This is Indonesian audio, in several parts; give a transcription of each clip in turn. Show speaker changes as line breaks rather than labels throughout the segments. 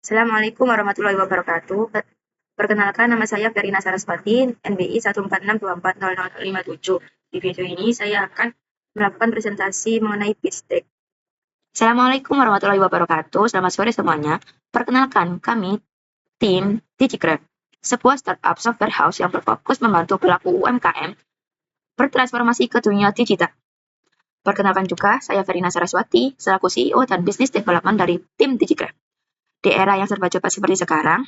Assalamualaikum warahmatullahi wabarakatuh. Perkenalkan, nama saya Verina Saraswati, NBI 146240057. Di video ini saya akan melakukan presentasi mengenai BISTEK. Assalamualaikum warahmatullahi wabarakatuh. Selamat sore semuanya. Perkenalkan, kami tim DigiCraft, sebuah startup software house yang berfokus membantu pelaku UMKM bertransformasi ke dunia digital. Perkenalkan juga, saya Verina Saraswati, selaku CEO dan Business Development dari tim DigiCraft. Di era yang serba cepat seperti sekarang,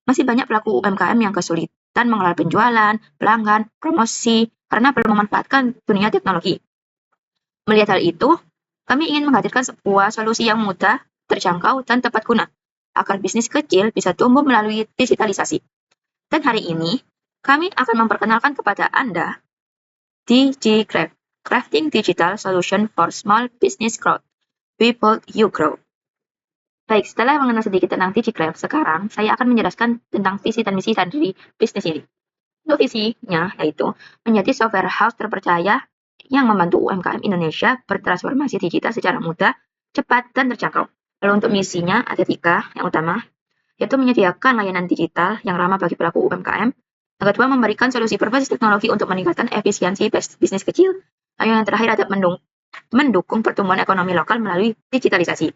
masih banyak pelaku UMKM yang kesulitan mengelola penjualan, pelanggan, promosi, karena belum memanfaatkan dunia teknologi. Melihat hal itu, kami ingin menghadirkan sebuah solusi yang mudah, terjangkau, dan tepat guna, agar bisnis kecil bisa tumbuh melalui digitalisasi. Dan hari ini, kami akan memperkenalkan kepada Anda DigiCraft, Crafting Digital Solution for Small Business Growth. We Build You Grow. Baik, setelah mengenal sedikit tentang DigiCraft, sekarang saya akan menjelaskan tentang visi dan misi dari bisnis ini. Untuk visinya, yaitu menjadi software house terpercaya yang membantu UMKM Indonesia bertransformasi digital secara mudah, cepat, dan terjangkau. Lalu untuk misinya ada 3, yang utama, yaitu menyediakan layanan digital yang ramah bagi pelaku UMKM. Yang kedua, memberikan solusi berbasis teknologi untuk meningkatkan efisiensi bisnis kecil. Lalu yang terakhir ada mendukung pertumbuhan ekonomi lokal melalui digitalisasi.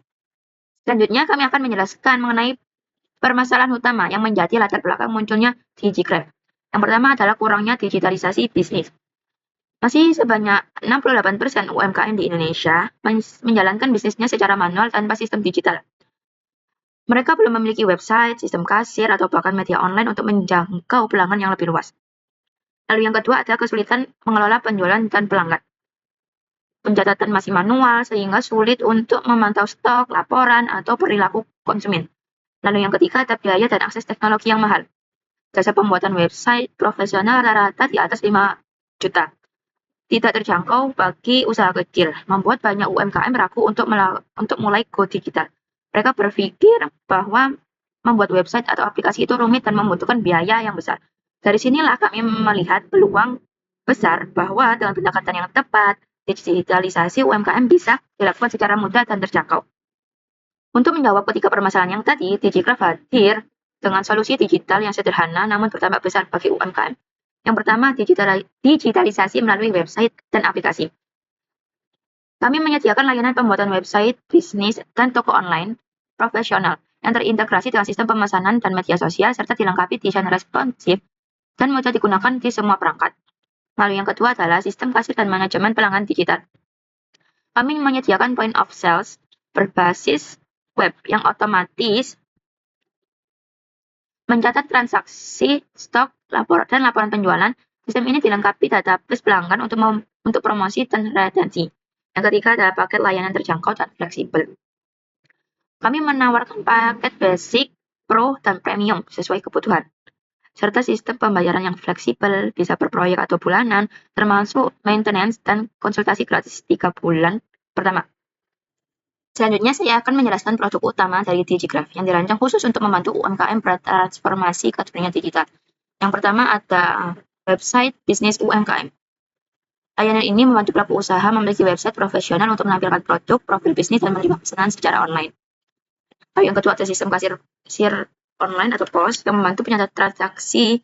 Selanjutnya, kami akan menjelaskan mengenai permasalahan utama yang menjadi latar belakang munculnya DigiCraft. Yang pertama adalah kurangnya digitalisasi bisnis. Masih sebanyak 68% UMKM di Indonesia menjalankan bisnisnya secara manual tanpa sistem digital. Mereka belum memiliki website, sistem kasir, atau bahkan media online untuk menjangkau pelanggan yang lebih luas. Lalu yang kedua adalah kesulitan mengelola penjualan dan pelanggan. Pencatatan masih manual sehingga sulit untuk memantau stok, laporan, atau perilaku konsumen. Lalu yang ketiga ada biaya dan akses teknologi yang mahal. Jasa pembuatan website profesional rata-rata di atas 5 juta. Tidak terjangkau bagi usaha kecil, membuat banyak UMKM ragu untuk mulai go digital. Mereka berpikir bahwa membuat website atau aplikasi itu rumit dan membutuhkan biaya yang besar. Dari sinilah kami melihat peluang besar bahwa dengan pendekatan yang tepat, digitalisasi UMKM bisa dilakukan secara mudah dan terjangkau. Untuk menjawab ketiga permasalahan yang tadi, DigiCraft hadir dengan solusi digital yang sederhana namun berdampak besar bagi UMKM. Yang pertama, digitalisasi melalui website dan aplikasi. Kami menyediakan layanan pembuatan website, bisnis, dan toko online profesional yang terintegrasi dengan sistem pemesanan dan media sosial serta dilengkapi desain responsif dan mudah digunakan di semua perangkat. Lalu yang kedua adalah sistem kasir dan manajemen pelanggan digital. Kami menyediakan point of sales berbasis web yang otomatis mencatat transaksi, stok, dan laporan penjualan. Sistem ini dilengkapi database pelanggan untuk promosi dan retensi. Yang ketiga adalah paket layanan terjangkau dan fleksibel. Kami menawarkan paket basic, pro, dan premium sesuai kebutuhan, serta sistem pembayaran yang fleksibel, bisa per proyek atau bulanan, termasuk maintenance dan konsultasi gratis 3 bulan pertama. Selanjutnya, saya akan menjelaskan produk utama dari DigiCraft yang dirancang khusus untuk membantu UMKM bertransformasi ke dunia digital. Yang pertama ada website bisnis UMKM. Layanan ini membantu pelaku usaha memiliki website profesional untuk menampilkan produk, profil bisnis, dan menerima pesanan secara online. Lalu yang kedua ada sistem kasir online atau POS yang membantu pencatat transaksi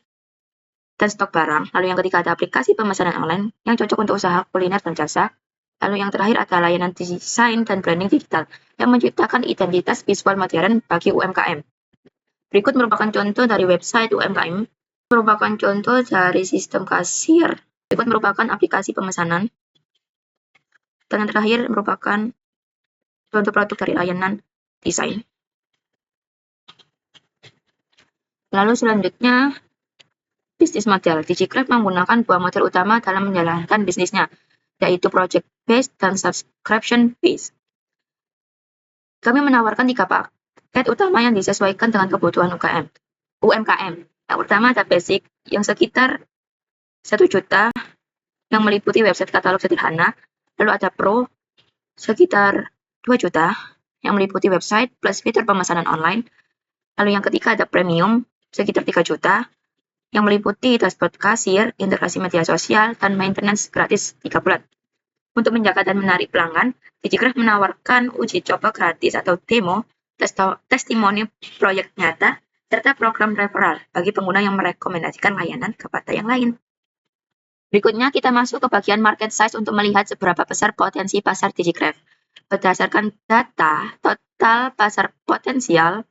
dan stok barang. Lalu yang ketiga ada aplikasi pemesanan online yang cocok untuk usaha kuliner dan jasa. Lalu yang terakhir ada layanan desain dan branding digital yang menciptakan identitas visual modern bagi UMKM. Berikut merupakan contoh dari website UMKM, merupakan contoh dari sistem kasir, berikut merupakan aplikasi pemesanan, dan yang terakhir merupakan contoh produk dari layanan desain. Lalu selanjutnya, bisnis model. DigiCraft menggunakan dua model utama dalam menjalankan bisnisnya, yaitu project-based dan subscription-based. Kami menawarkan 3 paket utama yang disesuaikan dengan kebutuhan UMKM. Yang pertama ada basic yang sekitar 1 juta yang meliputi website katalog sederhana. Lalu ada pro sekitar 2 juta yang meliputi website plus fitur pemesanan online. Lalu yang ketiga ada premium sekitar 3 juta yang meliputi dashboard kasir, integrasi media sosial, dan maintenance gratis 3 bulan. Untuk menjaga dan menarik pelanggan, DigiCraft menawarkan uji coba gratis atau demo testimoni proyek nyata, serta program referral bagi pengguna yang merekomendasikan layanan kepada yang lain. Berikutnya kita masuk ke bagian market size untuk melihat seberapa besar potensi pasar Digigraph. Berdasarkan data, total pasar potensial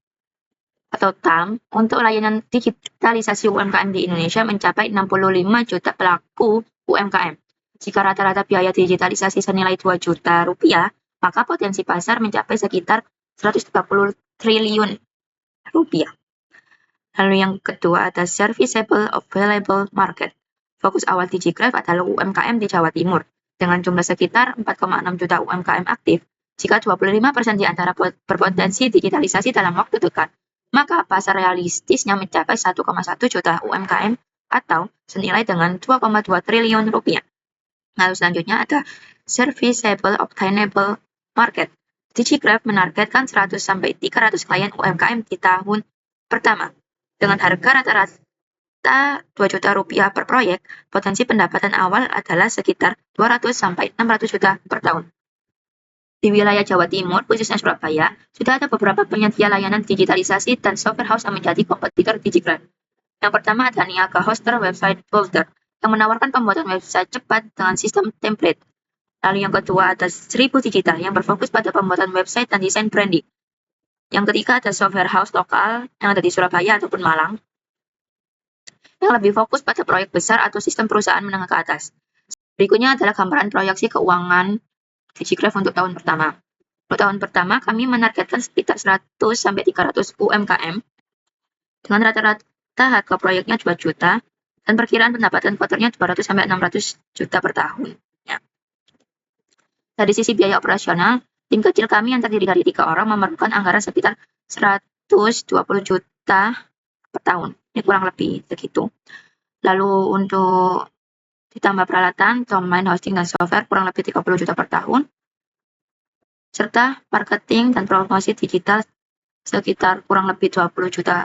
atau TAM untuk layanan digitalisasi UMKM di Indonesia mencapai 65 juta pelaku UMKM. Jika rata-rata biaya digitalisasi senilai 2 juta rupiah, maka potensi pasar mencapai sekitar 130 triliun rupiah. Lalu yang kedua ada serviceable available market. Fokus awal Digigraph adalah UMKM di Jawa Timur, dengan jumlah sekitar 4,6 juta UMKM aktif. Jika 25% di antara berpotensi digitalisasi dalam waktu dekat, maka pasar realistisnya mencapai 1,1 juta UMKM atau senilai dengan 2,2 triliun rupiah. Lalu selanjutnya ada serviceable obtainable market. Digigraph menargetkan 100 sampai 300 klien UMKM di tahun pertama. Dengan harga rata-rata 2 juta rupiah per proyek, potensi pendapatan awal adalah sekitar 200 sampai 600 juta per tahun. Di wilayah Jawa Timur, khususnya Surabaya, sudah ada beberapa penyedia layanan digitalisasi dan software house yang menjadi kompetitor Digigraph. Yang pertama adalah Niaga Hoster Website Builder, yang menawarkan pembuatan website cepat dengan sistem template. Lalu yang kedua ada 1000 Digital, yang berfokus pada pembuatan website dan desain branding. Yang ketiga ada software house lokal yang ada di Surabaya ataupun Malang, yang lebih fokus pada proyek besar atau sistem perusahaan menengah ke atas. Berikutnya adalah gambaran proyeksi keuangan Digigraph untuk tahun pertama. Untuk tahun pertama, kami menargetkan sekitar 100 sampai 300 UMKM dengan rata-rata harga proyeknya 2 juta dan perkiraan pendapatan quarternya 200 sampai 600 juta per tahun. Ya. Dari sisi biaya operasional, tim kecil kami yang terdiri dari 3 orang memerlukan anggaran sekitar 120 juta per tahun. Ini kurang lebih segitu. Lalu untuk ditambah peralatan, domain, hosting, dan software kurang lebih 30 juta per tahun, serta marketing dan promosi digital sekitar kurang lebih 20 juta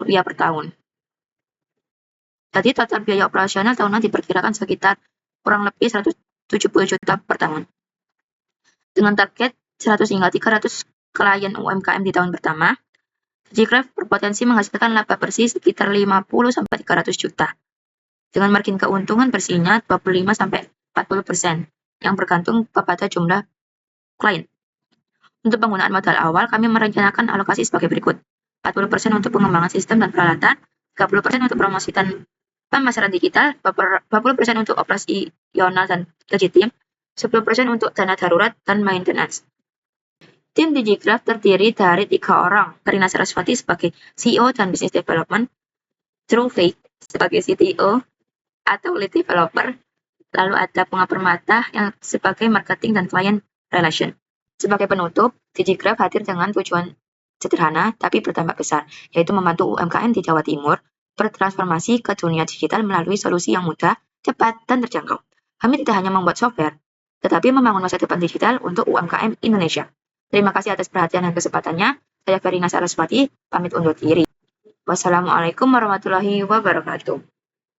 rupiah per tahun. Jadi total biaya operasional tahunan diperkirakan sekitar kurang lebih 170 juta per tahun. Dengan target 100 hingga 300 klien UMKM di tahun pertama, Digigraph berpotensi menghasilkan laba bersih sekitar 50 sampai 300 juta. Dengan margin keuntungan bersihnya 25 sampai 40% yang bergantung kepada jumlah klien. Untuk penggunaan modal awal, kami merencanakan alokasi sebagai berikut. 40% untuk pengembangan sistem dan peralatan, 30% untuk promosi dan pemasaran digital, 20% untuk operasional dan gaji tim, 10% untuk dana darurat dan maintenance. Tim Digigraph terdiri dari 3 orang, Karina Saraswati sebagai CEO dan Business Development, Drew Faith sebagai CTO atau Lead Developer, lalu ada Bunga Permata yang sebagai Marketing dan Client Relation. Sebagai penutup, Digigraph hadir dengan tujuan sederhana tapi berdampak besar, yaitu membantu UMKM di Jawa Timur bertransformasi ke dunia digital melalui solusi yang mudah, cepat, dan terjangkau. Kami tidak hanya membuat software, tetapi membangun masa depan digital untuk UMKM Indonesia. Terima kasih atas perhatian dan kesempatannya. Saya Karina Saraswati, pamit undur diri. Wassalamualaikum warahmatullahi wabarakatuh.